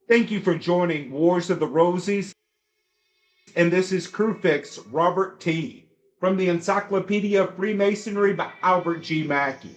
Thank you for joining Wars of the Rosies, and this is Crucefix Robert T. from the Encyclopedia of Freemasonry by Albert G. Mackey.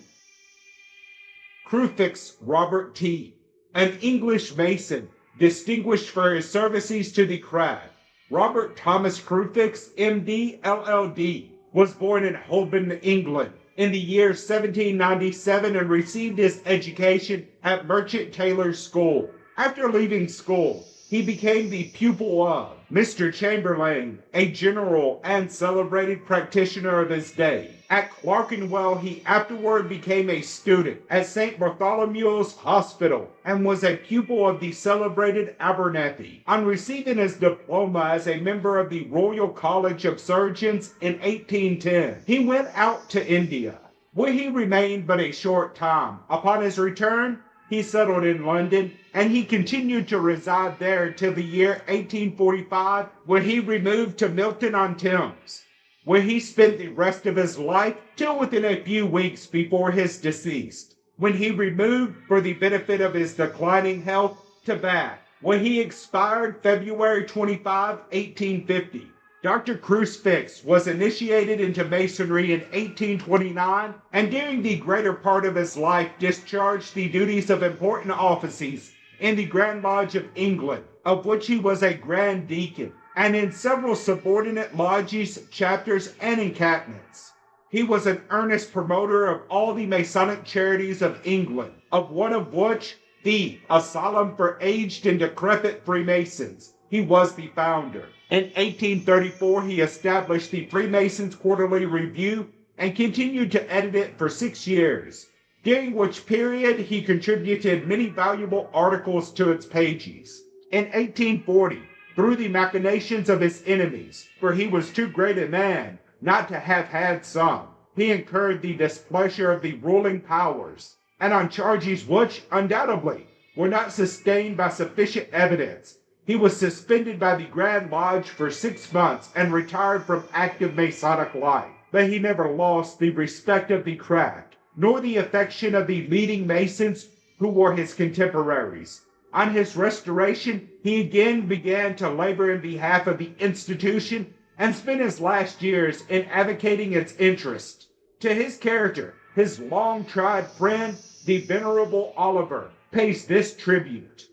Crucefix Robert T., an English Mason distinguished for his services to the craft. Robert Thomas Crucefix, M.D., LL.D., was born in Holborn, England in the year 1797 and received his education at Merchant Taylor's School. After leaving school, he became the pupil of Mr. Chamberlain, a general and celebrated practitioner of his day. At Clerkenwell, he afterward became a student at St. Bartholomew's Hospital and was a pupil of the celebrated Abernethy. On receiving his diploma as a member of the Royal College of Surgeons in 1810, he went out to India, where he remained but a short time. Upon his return, he settled in London, and he continued to reside there until the year 1845, when he removed to Milton-on-Thames, where he spent the rest of his life till within a few weeks before his decease, when he removed for the benefit of his declining health to Bath, where he expired February 25, 1850. Dr. Crucefix was initiated into Masonry in 1829, and during the greater part of his life discharged the duties of important offices in the Grand Lodge of England, of which he was a Grand Deacon, and in several subordinate lodges, chapters, and encampments. He was an earnest promoter of all the Masonic charities of England, of one of which, the Asylum for Aged and Decrepit Freemasons, he was the founder. In 1834, he established the Freemasons Quarterly Review and continued to edit it for 6 years, during which period he contributed many valuable articles to its pages. In 1840, through the machinations of his enemies, for he was too great a man not to have had some, he incurred the displeasure of the ruling powers, and on charges which, undoubtedly, were not sustained by sufficient evidence, he was suspended by the Grand Lodge for 6 months and retired from active Masonic life. But he never lost the respect of the craft, nor the affection of the leading Masons who were his contemporaries. On his restoration, he again began to labor in behalf of the institution and spent his last years in advocating its interest. To his character, his long-tried friend, the Venerable Oliver, pays this tribute.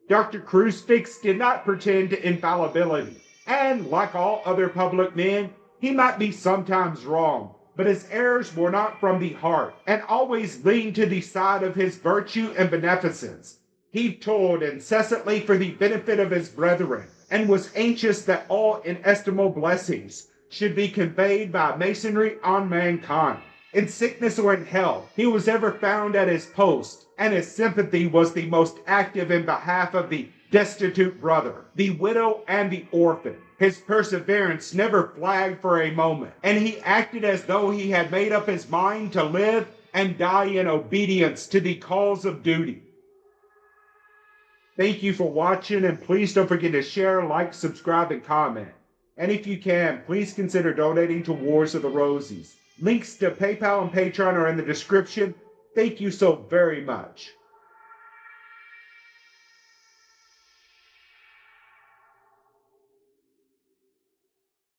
Dr. Crucefix did not pretend to infallibility, and, like all other public men, he might be sometimes wrong, but his errors were not from the heart, and always leaned to the side of his virtue and beneficence. He toiled incessantly for the benefit of his brethren, and was anxious that all inestimable blessings should be conveyed by Masonry on mankind. In sickness or in health, he was ever found at his post, and his sympathy was the most active in behalf of the destitute brother, the widow, and the orphan. His perseverance never flagged for a moment, and he acted as though he had made up his mind to live and die in obedience to the calls of duty. Thank you for watching, and please don't forget to share, like, subscribe, and comment. And if you can, please consider donating to Wars of the Rosies. Links to PayPal and Patreon are in the description. Thank you so very much.